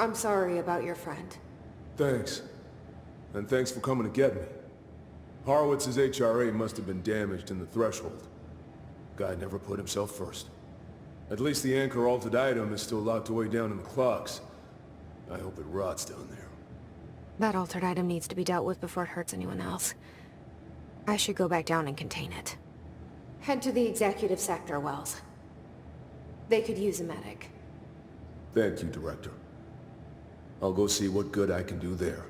I'm sorry about your friend. Thanks. And thanks for coming to get me. Horowitz's HRA must have been damaged in the threshold. Guy never put himself first. At least the anchor altered item is still locked away down in the clocks. I hope it rots down there. That altered item needs to be dealt with before it hurts anyone else. I should go back down and contain it. Head to the executive sector, Wells. They could use a medic. Thank you, Director. I'll go see what good I can do there.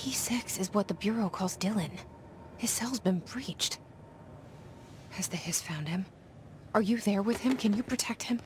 P6 is what the Bureau calls Dylan. His cell's been breached. Has the Hiss found him? Are you there with him? Can you protect him?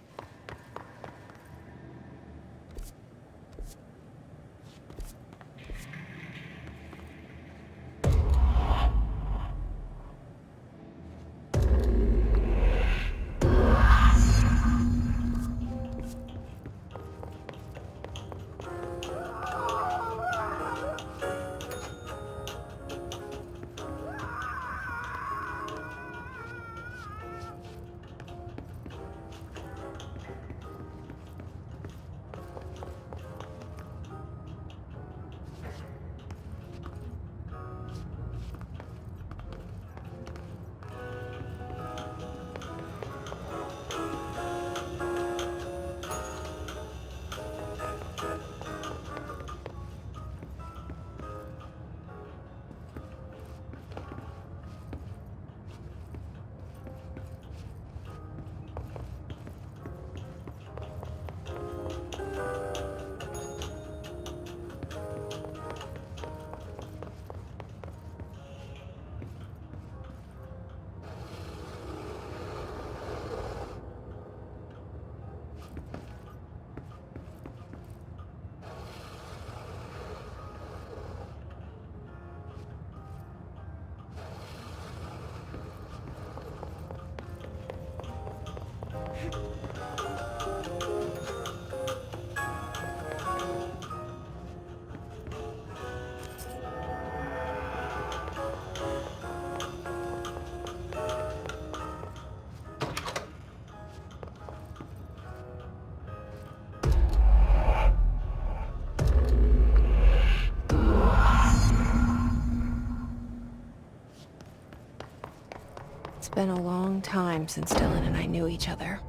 It's been a long time since Dylan and I knew each other.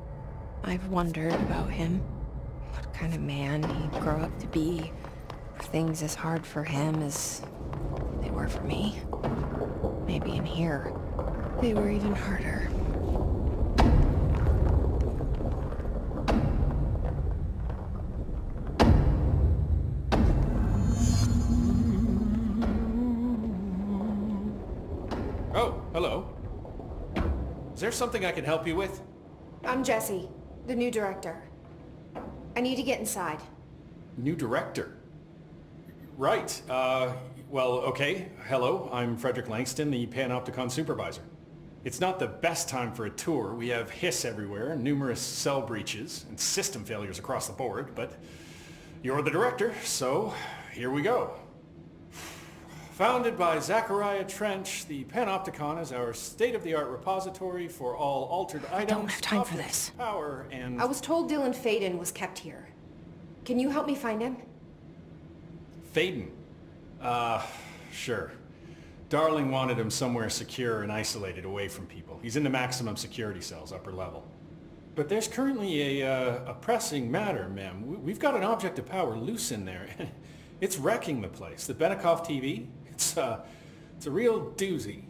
I've wondered about him. What kind of man he'd grow up to be. Were things as hard for him as they were for me? Maybe in here, they were even harder. Oh, hello. Is there something I can help you with? I'm Jessie, the new director. I need to get inside. New director? Right, well, okay. Hello, I'm Frederick Langston, the Panopticon supervisor. It's not the best time for a tour. We have Hiss everywhere, numerous cell breaches, and system failures across the board, but you're the director, so here we go. Founded by Zachariah Trench, the Panopticon is our state-of-the-art repository for all altered items, don't have time for objects, this. Power, and... I was told Dylan Faden was kept here. Can you help me find him? Faden? Sure. Darling wanted him somewhere secure and isolated away from people. He's in the maximum security cells, upper level. But there's currently a pressing matter, ma'am. We've got an object of power loose in there. It's wrecking the place. The Benikoff TV, it's a real doozy.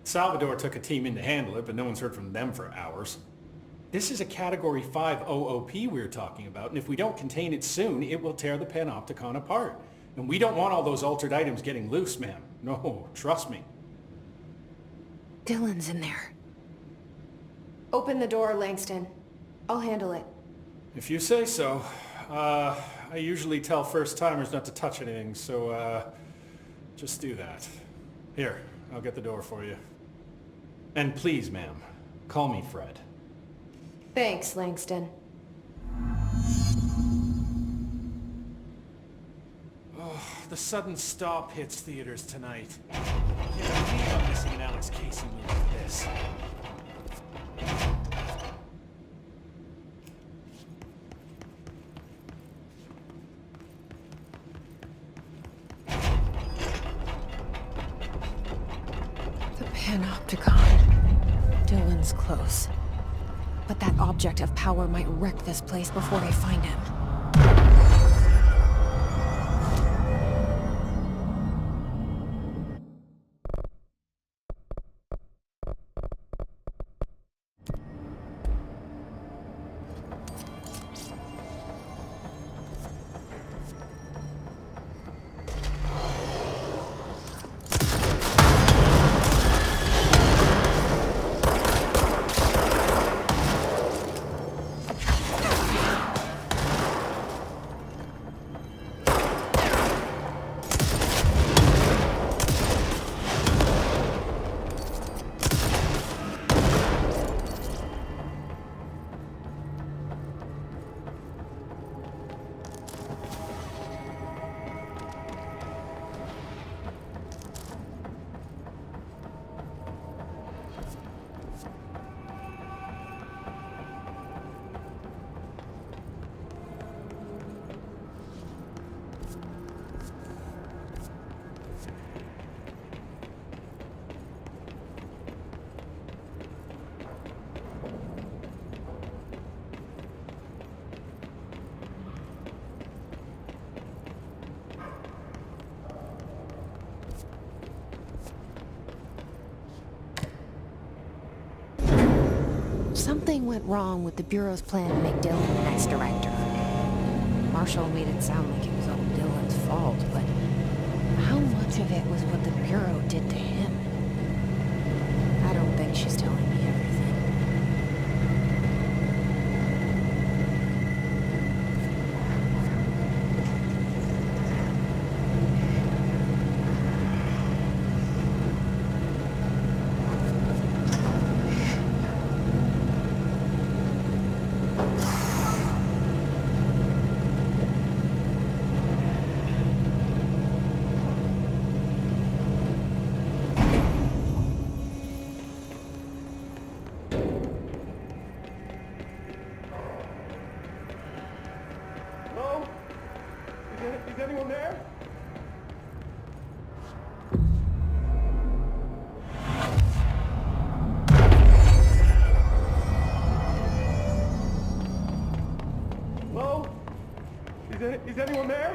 Salvador took a team in to handle it, but no one's heard from them for hours. This is a Category 5 OOP we're talking about, and if we don't contain it soon, it will tear the Panopticon apart. And we don't want all those altered items getting loose, ma'am. No, trust me. Dylan's in there. Open the door, Langston. I'll handle it. If you say so. I usually tell first-timers not to touch anything, so, just do that. Here, I'll get the door for you. And please, ma'am, call me Fred. Thanks, Langston. Oh, the sudden stop hits theaters tonight. I can't believe I'm missing an Alex Casey movie for this. The Panopticon. Dylan's close. But that object of power might wreck this place before I find him. Something went wrong with the Bureau's plan to make Dylan the next director. Marshall made it sound like it was all Dylan's fault, but how much of it was what the Bureau did to him? I don't think she's telling me everything. Hello? Is anyone there? Hello? Is anyone there?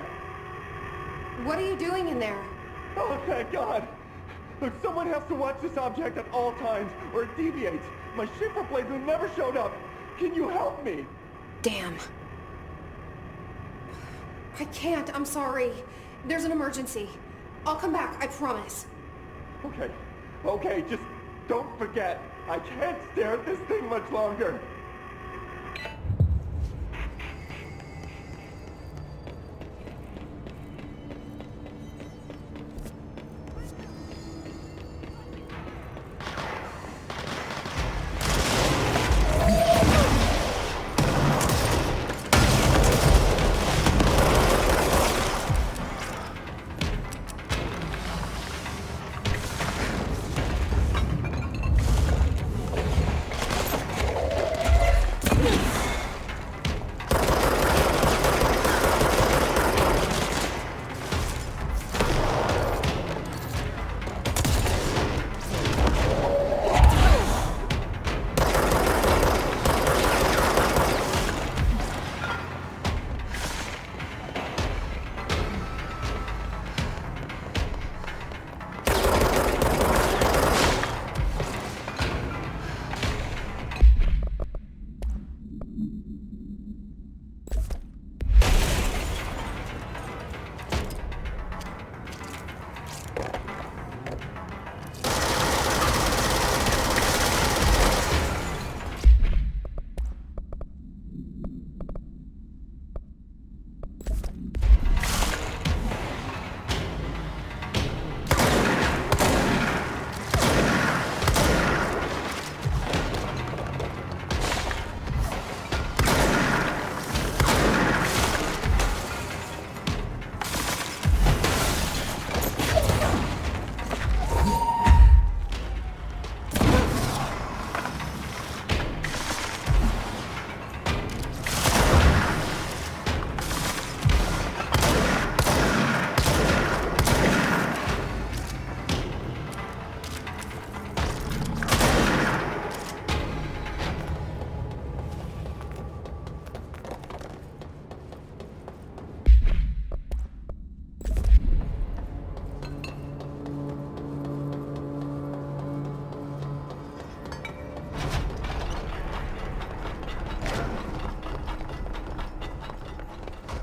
What are you doing in there? Oh, thank God! Look, someone has to watch this object at all times, or it deviates. My shipper blades have never showed up. Can you help me? Damn. I can't, I'm sorry. There's an emergency. I'll come back, I promise. Okay, just don't forget. I can't stare at this thing much longer.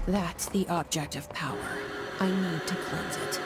That's the object of power. I need to cleanse it.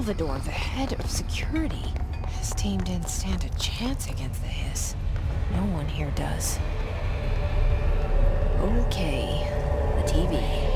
Salvador, the head of security. His team didn't stand a chance against the Hiss. No one here does. Okay, the TV.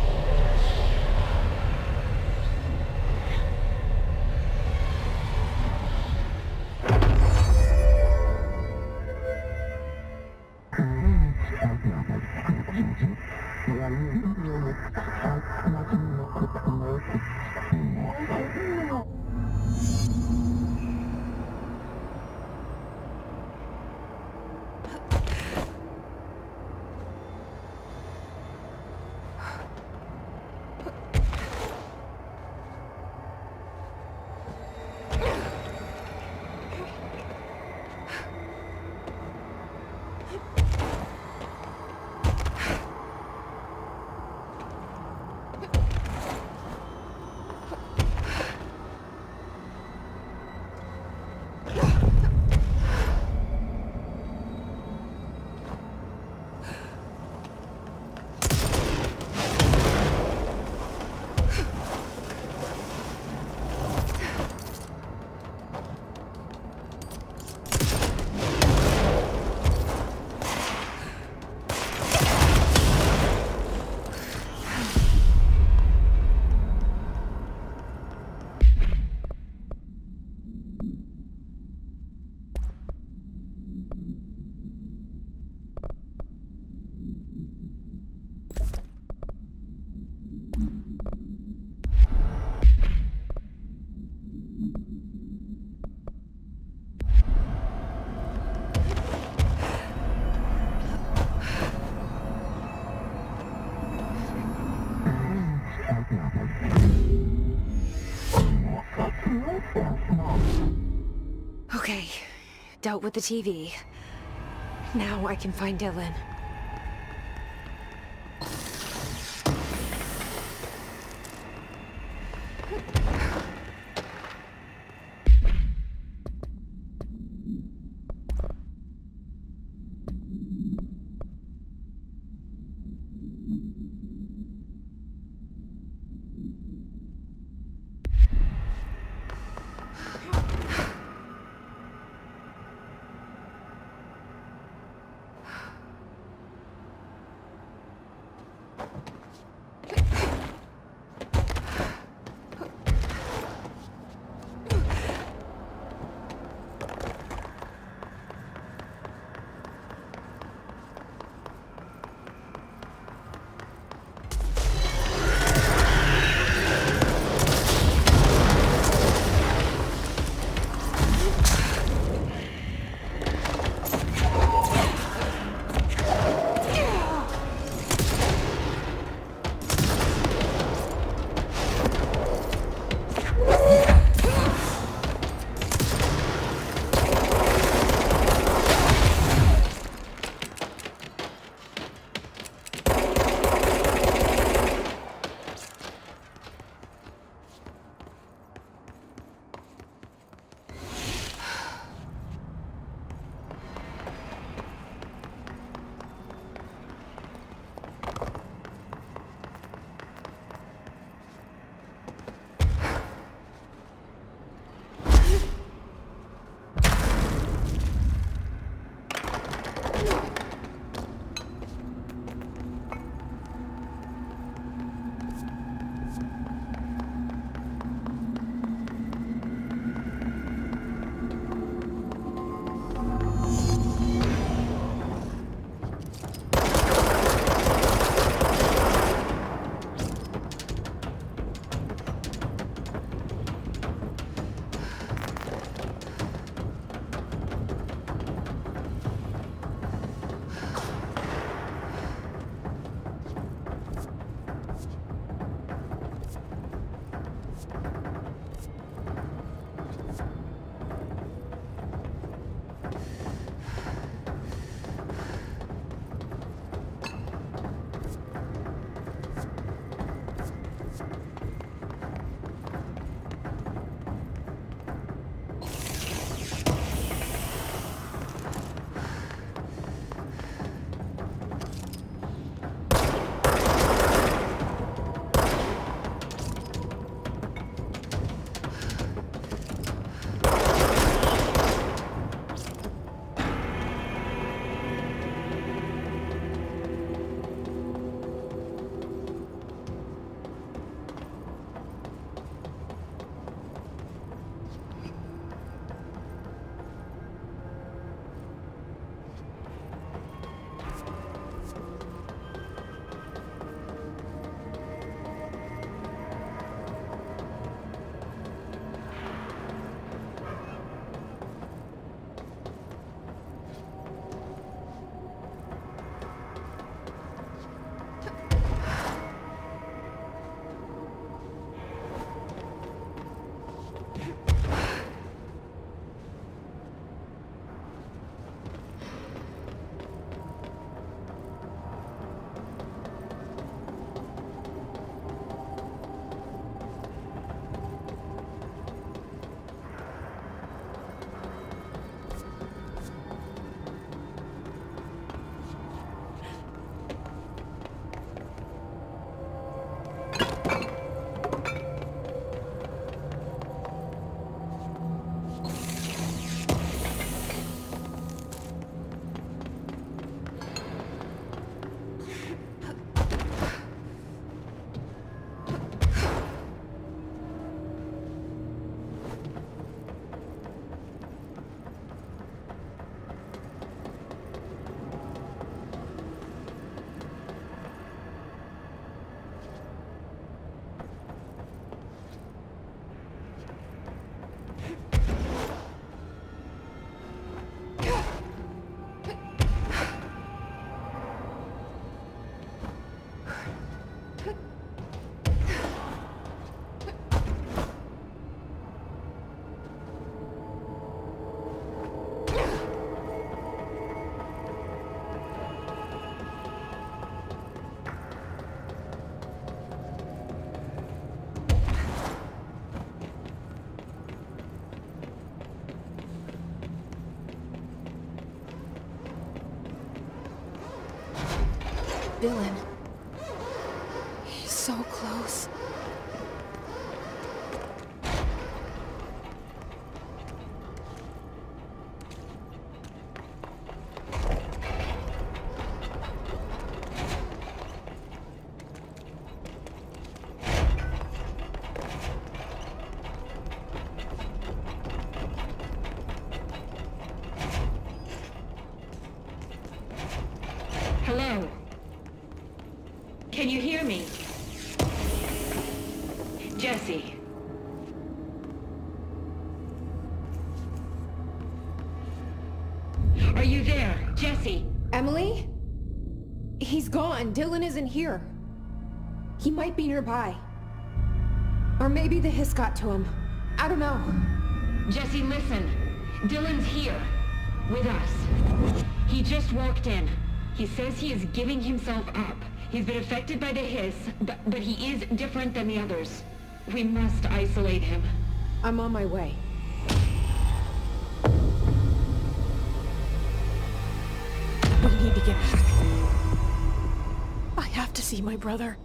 Okay, dealt with the TV. Now I can find Dylan. Dylan. He's so close. Hello? Can you hear me? Jesse. Are you there, Jesse? Emily? He's gone. Dylan isn't here. He might be nearby. Or maybe the hiss got to him. I don't know. Jesse, listen. Dylan's here. With us. He just walked in. He says he is giving himself up. He's been affected by the hiss, but he is different than the others. We must isolate him. I'm on my way. We need to get back. I have to see my brother.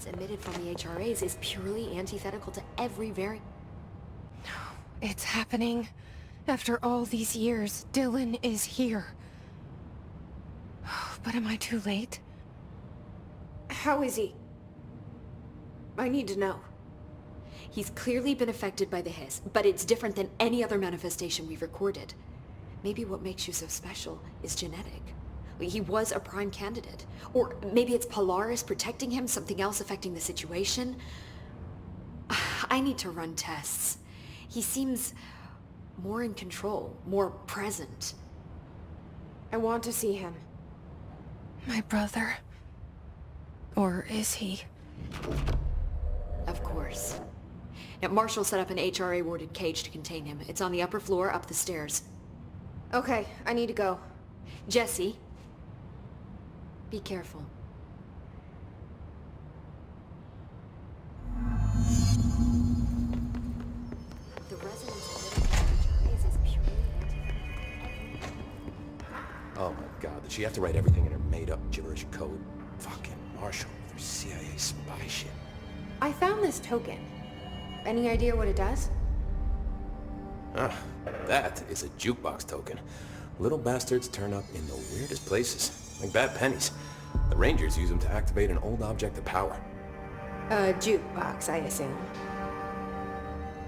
resonance emitted from the HRAs is purely antithetical to every It's happening. After all these years, Dylan is here. But am I too late? How is he? I need to know. He's clearly been affected by the hiss, but it's different than any other manifestation we've recorded. Maybe what makes you so special is genetic. He was a prime candidate. Or maybe it's Polaris protecting him, something else affecting the situation. I need to run tests. He seems more in control, more present. I want to see him. My brother. Or is he? Of course. Now, Marshall set up an HRA-warded cage to contain him. It's on the upper floor, up the stairs. Okay, I need to go. Jesse, be careful. The resonance emitted by HRAs is purely Oh my god, did she have to write everything in her made-up gibberish code? Fucking Marshall with her CIA spy shit. I found this token. Any idea what it does? Ah, that is a jukebox token. Little bastards turn up in the weirdest places, like bad pennies. The Rangers use them to activate an old object of power. A jukebox, I assume.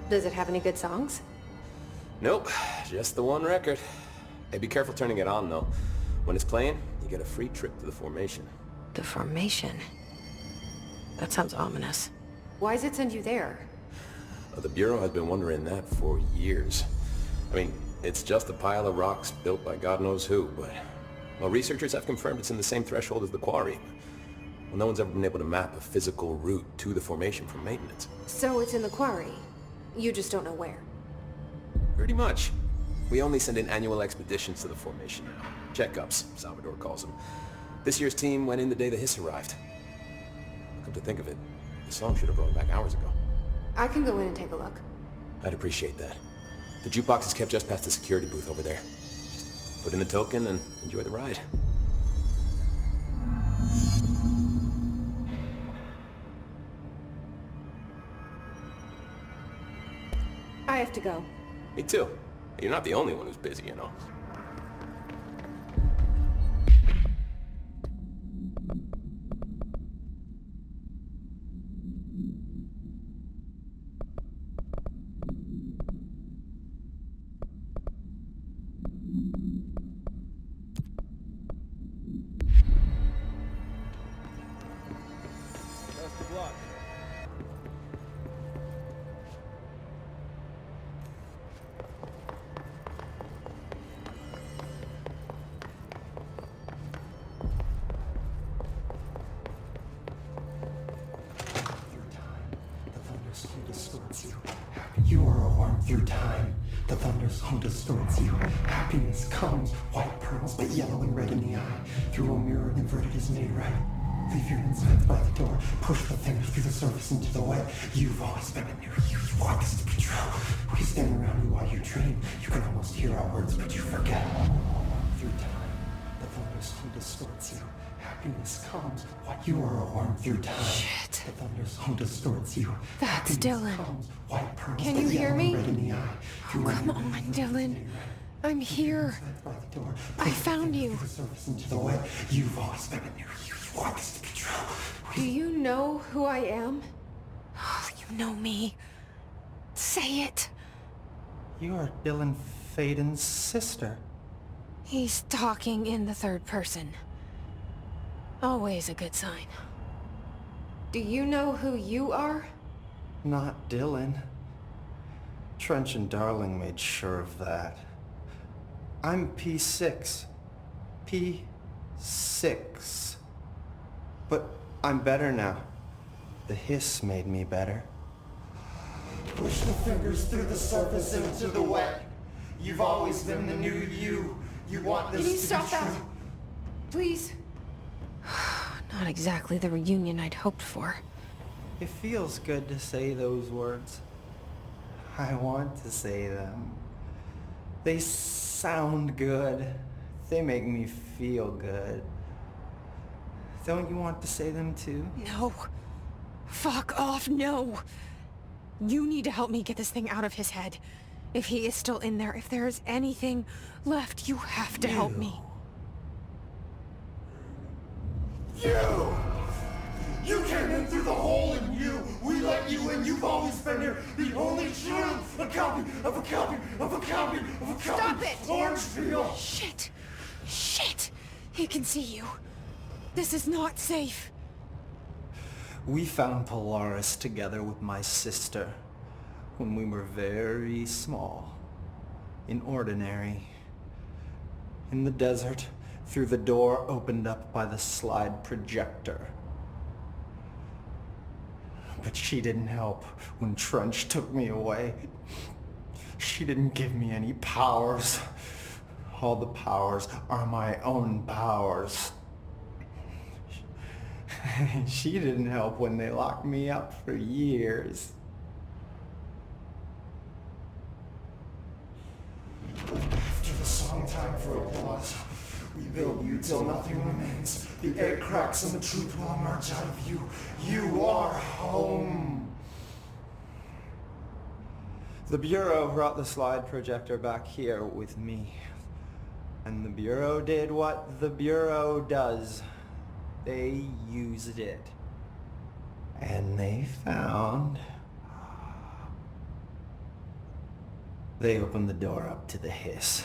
Does it have any good songs? Nope, just the one record. Hey, be careful turning it on, though. When it's playing, you get a free trip to the formation. The formation? That sounds ominous. Why does it send you there? The Bureau has been wondering that for years. I mean, it's just a pile of rocks built by God knows who, but... Well, researchers have confirmed it's in the same threshold as the quarry. Well, no one's ever been able to map a physical route to the formation for maintenance. So it's in the quarry. You just don't know where. Pretty much. We only send in annual expeditions to the formation now. Checkups, Salvador calls them. This year's team went in the day the hiss arrived. Come to think of it, the song should have brought back hours ago. I can go in and take a look. I'd appreciate that. The jukebox is kept just past the security booth over there. Just put in the token and enjoy the ride. I have to go. Me too. You're not the only one who's busy, you know. Best of luck. You are a worm through time. The thunderstorm distorts you. Happiness comes, white pearls, but yellow and red in the eye. Through a mirror, inverted is made right. Leave your insides by the door. Push the fingers through the surface into the wet. You've always been in there. You want this to be true. We stand around you while you dream. You can almost hear our words, but you forget. Through time, the thunderstorm distorts you. Happiness comes, white. You are a worm through time. Shit. The thunderstorm distorts you. That's Happiness Dylan. comes, white pearls, Can but you hear yellow me? and red in the eye. Through a Come mirror, on, inverted is Dylan. made right. I'm here. By the door. I found you. Through the surface into the wet. You've always been in there. You want this to be true. Do you know who I am? You know me. Say it. You are Dylan Faden's sister. He's talking in the third person. Always a good sign. Do you know who you are? Not Dylan. Trench and Darling made sure of that. I'm P6. P6. But I'm better now. The hiss made me better. Push the fingers through the surface into the wet. You've always been the new you. You want this Can you to stop be that? true. Please? Not exactly the reunion I'd hoped for. It feels good to say those words. I want to say them. They sound good. They make me feel good. Don't you want to say them too? No. Fuck off, no! You need to help me get this thing out of his head. If he is still in there, if there is anything left, you have to help me. You came in through the hole in you! We let you in! You've always been here! The only true! A copy of a copy of a copy of a copy! Stop it! Orange peel! Shit! Shit! He can see you. This is not safe. We found Polaris together with my sister when we were very small, in Ordinary, in the desert, through the door opened up by the slide projector. But she didn't help when Trench took me away. She didn't give me any powers. All the powers are my own powers. She didn't help when they locked me up for years. After the song time for applause, we build you till nothing remains. The egg cracks and the truth will emerge out of you. You are home. The Bureau brought the slide projector back here with me. And the Bureau did what the Bureau does. They used it. And they found... They opened the door up to the hiss.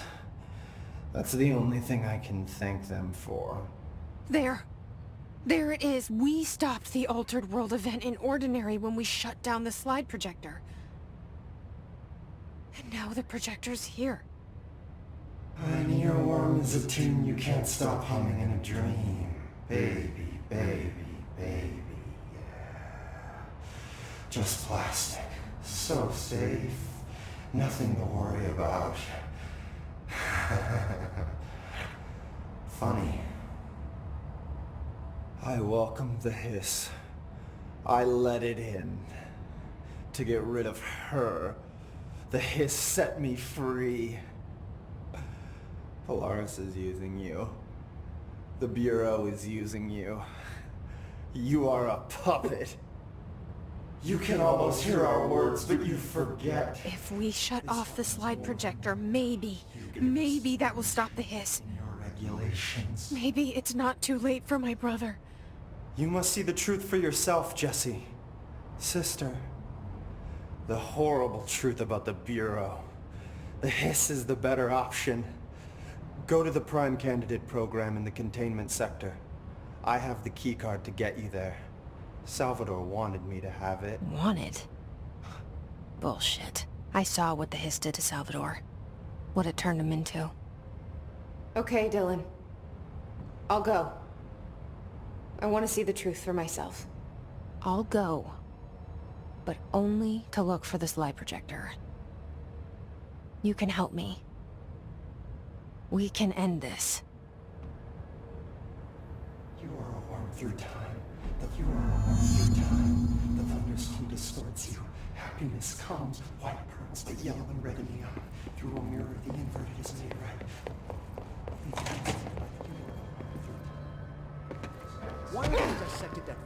That's the only thing I can thank them for. There. There it is. We stopped the Altered World event in Ordinary when we shut down the slide projector. And now the projector's here. An earworm is a tune you can't stop humming in a dream. Baby, baby, baby, yeah. Just plastic. So safe. Nothing to worry about. Funny. I welcomed the hiss. I let it in. To get rid of her. The hiss set me free. Polaris is using you. The Bureau is using you. You are a puppet. You can almost hear our words, but you forget. If we shut off the slide projector, maybe that will stop the hiss. Your regulations. Maybe it's not too late for my brother. You must see the truth for yourself, Jesse. Sister. The horrible truth about the Bureau. The hiss is the better option. Go to the Prime Candidate program in the containment sector. I have the keycard to get you there. Salvador wanted me to have it. Wanted? Bullshit. I saw what the hiss did to Salvador. What it turned him into. Okay, Dylan. I'll go. I want to see the truth for myself. I'll go. But only to look for the slide projector. You can help me. We can end this. You are a worm through time. You are a worm through time. The thunderstorm distorts you. Happiness comes. White pearls, but yellow and red in the eye. Through a mirror, the inverted is made right. Why have you dissected that